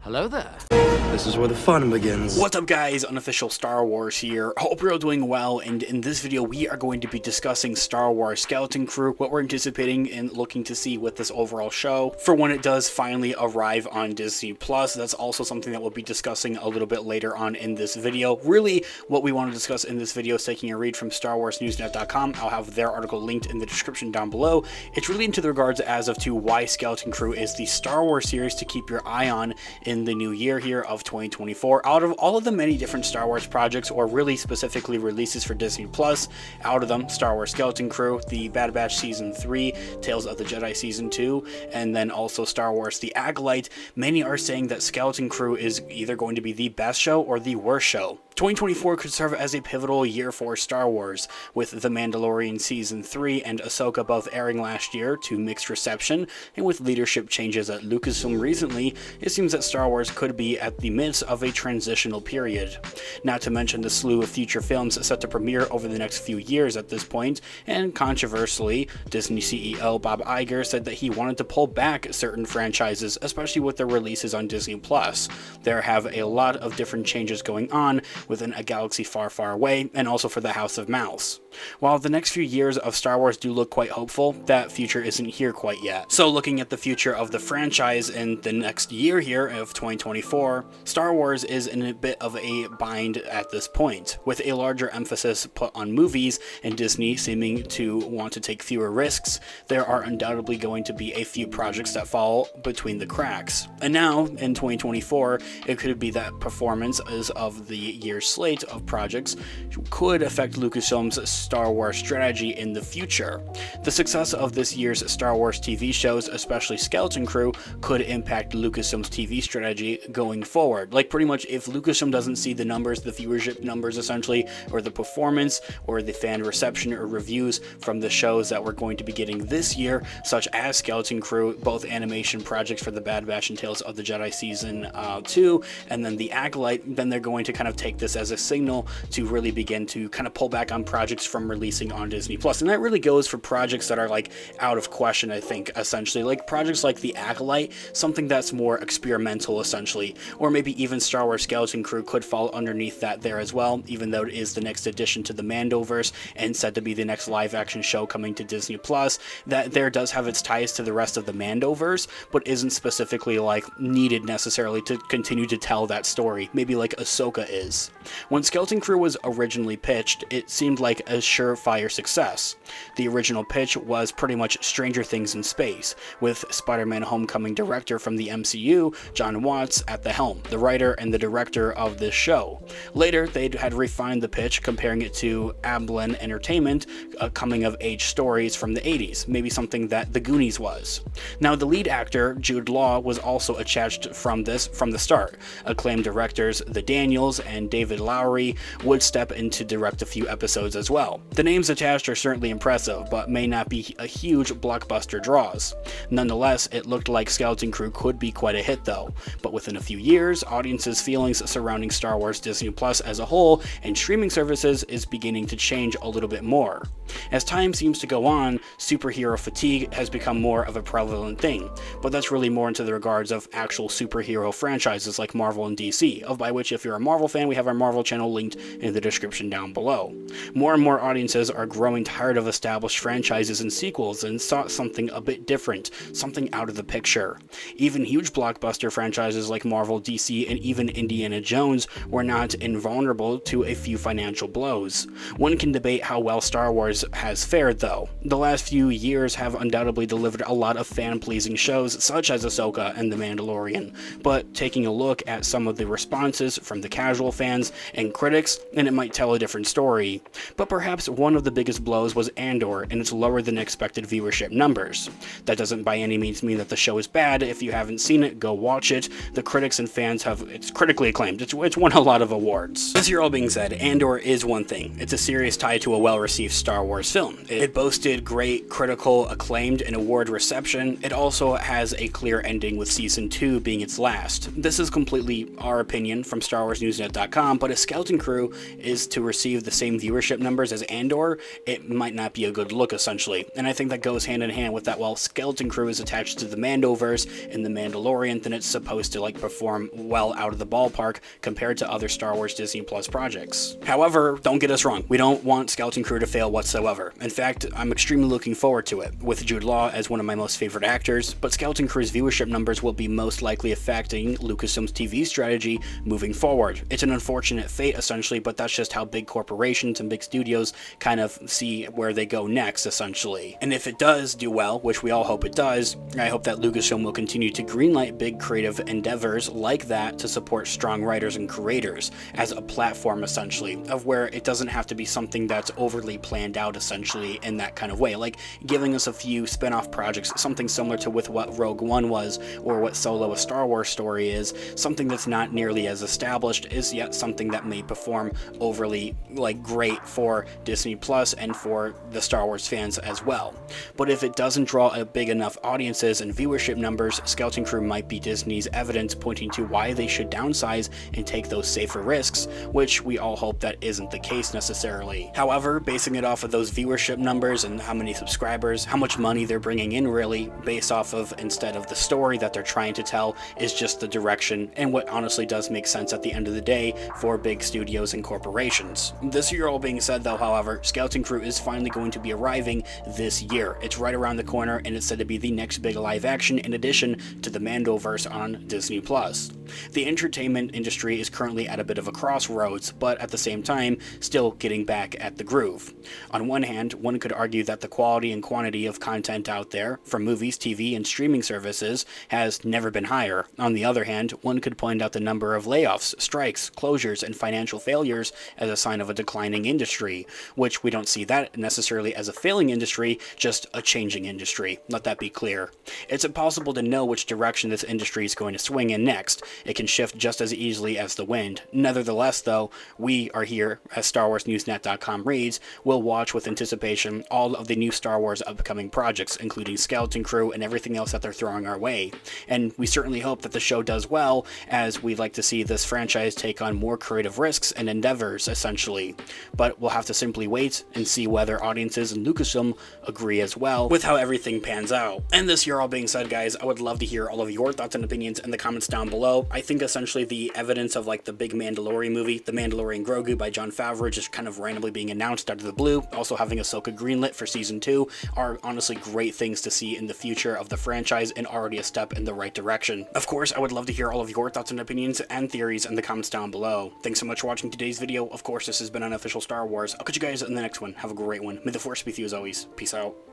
Hello there. This is where the fun begins. What's up guys, Unofficial Star Wars here. Hope you're all doing well, and in this video we are going to be discussing Star Wars Skeleton Crew, what we're anticipating and looking to see with this overall show for when it does finally arrive on Disney+. That's also something that we'll be discussing a little bit later on in this video. Really, what we want to discuss in this video is taking a read from StarWarsNewsNet.com. I'll have their article linked in the description down below. It's really into the regards as of to why Skeleton Crew is the Star Wars series to keep your eye on in the new year here of 2024. Out of all of the many different Star Wars projects, or really specifically releases for Disney+, out of them, Star Wars Skeleton Crew, the Bad Batch Season 3, Tales of the Jedi Season 2, and then also Star Wars The Acolyte, many are saying that Skeleton Crew is either going to be the best show or the worst show. 2024 could serve as a pivotal year for Star Wars, with The Mandalorian Season 3 and Ahsoka both airing last year to mixed reception, and with leadership changes at Lucasfilm recently, it seems that Star Wars could be at the midst of a transitional period. Not to mention the slew of future films set to premiere over the next few years at this point, and controversially, Disney CEO Bob Iger said that he wanted to pull back certain franchises, especially with their releases on Disney+. There have a lot of different changes going on within a galaxy far, far away, and also for the House of Mouse. While the next few years of Star Wars do look quite hopeful, that future isn't here quite yet. So looking at the future of the franchise in the next year here of 2024, Star Wars is in a bit of a bind at this point, with a larger emphasis put on movies and Disney seeming to want to take fewer risks. There are undoubtedly going to be a few projects that fall between the cracks. And now, in 2024, it could be that performances of the year's slate of projects could affect Lucasfilm's Star Wars strategy in the future. The success of this year's Star Wars TV shows, especially Skeleton Crew, could impact Lucasfilm's TV strategy going forward. Like pretty much if Lucasfilm doesn't see the numbers, the viewership numbers essentially, or the performance, or the fan reception or reviews from the shows that we're going to be getting this year, such as Skeleton Crew, both animation projects for the Bad Batch and Tales of the Jedi Season 2, and then The Acolyte, then they're going to kind of take this as a signal to really begin to kind of pull back on projects from releasing on Disney+. And that really goes for projects that are like out of question, I think, essentially. Like projects like The Acolyte, something that's more experimental essentially, or maybe even Star Wars Skeleton Crew could fall underneath that there as well, even though it is the next addition to the Mandoverse and said to be the next live action show coming to Disney+, that there does have its ties to the rest of the Mandoverse, but isn't specifically like needed necessarily to continue to tell that story, maybe like Ahsoka is. When Skeleton Crew was originally pitched, it seemed like a surefire success. The original pitch was pretty much Stranger Things in space, with Spider-Man Homecoming director from the MCU, John Watts, at the helm, the writer and the director of this show. Later, they had refined the pitch, comparing it to Amblin Entertainment, coming-of-age stories from the 80s, maybe something that The Goonies was. Now, the lead actor, Jude Law, was also attached from this from the start. Acclaimed directors The Daniels and David Lowery would step in to direct a few episodes as well. The names attached are certainly impressive, but may not be a huge blockbuster draws. Nonetheless, it looked like Skeleton Crew could be quite a hit though, but within a few years, audiences' feelings surrounding Star Wars Disney Plus as a whole and streaming services is beginning to change a little bit more. As time seems to go on, superhero fatigue has become more of a prevalent thing, but that's really more into the regards of actual superhero franchises like Marvel and DC, of by which if you're a Marvel fan, we have our Marvel channel linked in the description down below. More and more audiences are growing tired of established franchises and sequels and sought something a bit different, something out of the picture. Even huge blockbuster franchises like Marvel, DC, and even Indiana Jones were not invulnerable to a few financial blows. One can debate how well Star Wars has fared though. The last few years have undoubtedly delivered a lot of fan-pleasing shows such as Ahsoka and The Mandalorian, but taking a look at some of the responses from the casual fans and critics, and it might tell a different story. But perhaps one of the biggest blows was Andor and its lower than expected viewership numbers. That doesn't by any means mean that the show is bad. If you haven't seen it, go watch it. The critics and fans it's critically acclaimed. It's won a lot of awards. This year all being said, Andor is one thing. It's a series tied to a well-received Star Wars film. It boasted great critical acclaimed and award reception. It also has a clear ending with season 2 being its last. This is completely our opinion from StarWarsNewsNet.com, but if Skeleton Crew is to receive the same viewership numbers as Andor, it might not be a good look, essentially. And I think that goes hand in hand with that while Skeleton Crew is attached to the Mandoverse and the Mandalorian, then it's supposed to like perform well out of the ballpark compared to other Star Wars Disney Plus projects. However, don't get us wrong, we don't want Skeleton Crew to fail whatsoever. In fact, I'm extremely looking forward to it, with Jude Law as one of my most favorite actors, but Skeleton Crew's viewership numbers will be most likely affecting Lucasfilm's TV strategy moving forward. It's an unfortunate fate, essentially, but that's just how big corporations and big studios kind of see where they go next, essentially. And if it does do well, which we all hope it does, I hope that Lucasfilm will continue to greenlight big creative endeavors like that to support strong writers and creators as a platform, essentially, of where it doesn't have to be something that's overly planned out, essentially, in that kind of way. Like giving us a few spin-off projects, something similar to with what Rogue One was, or what Solo: A Star Wars Story is, something that's not nearly as established is yet something that may perform overly like great for Disney Plus and for the Star Wars fans as well. But if it doesn't draw a big enough audiences and viewership numbers, Skeleton Crew might be Disney's evidence pointing to why they should downsize and take those safer risks, which we all hope that isn't the case necessarily. However, basing it off of those viewership numbers and how many subscribers, how much money they're bringing in really, based off of instead of the story that they're trying to tell, is just the direction and what honestly does make sense at the end of the day for big studios and corporations. This year all being said though, however, Skeleton Crew is finally going to be arriving this year. It's right around the corner and it's said to be the next big live action in addition to the Mandoverse on Disney Plus. The entertainment industry is currently at a bit of a crossroads, but at the same time, still getting back at the groove. On one hand, one could argue that the quality and quantity of content out there, from movies, TV, and streaming services, has never been higher. On the other hand, one could point out the number of layoffs, strikes, closures, and financial failures as a sign of a declining industry, which we don't see that necessarily as a failing industry, just a changing industry. Let that be clear. It's impossible to know which direction this industry is going to swing in next. It can shift just as easily as the wind. Nevertheless, though, we are here, as StarWarsNewsNet.com reads, will watch with anticipation all of the new Star Wars upcoming projects, including Skeleton Crew and everything else that they're throwing our way. And we certainly hope that the show does well, as we'd like to see this franchise take on more creative risks and endeavors, essentially. But we'll have to simply wait and see whether audiences and Lucasfilm agree as well with how everything pans out. And this year all being said, guys, I would love to hear all of your thoughts and opinions in the comments down below. I think essentially the evidence of like the big Mandalorian movie, The Mandalorian Grogu by Jon Favreau, just kind of randomly being announced out of the blue, also having Ahsoka greenlit for season 2, are honestly great things to see in the future of the franchise and already a step in the right direction. Of course, I would love to hear all of your thoughts and opinions and theories in the comments down below. Thanks so much for watching today's video. Of course, this has been Unofficial Star Wars. I'll catch you guys in the next one. Have a great one. May the Force be with you as always. Peace out.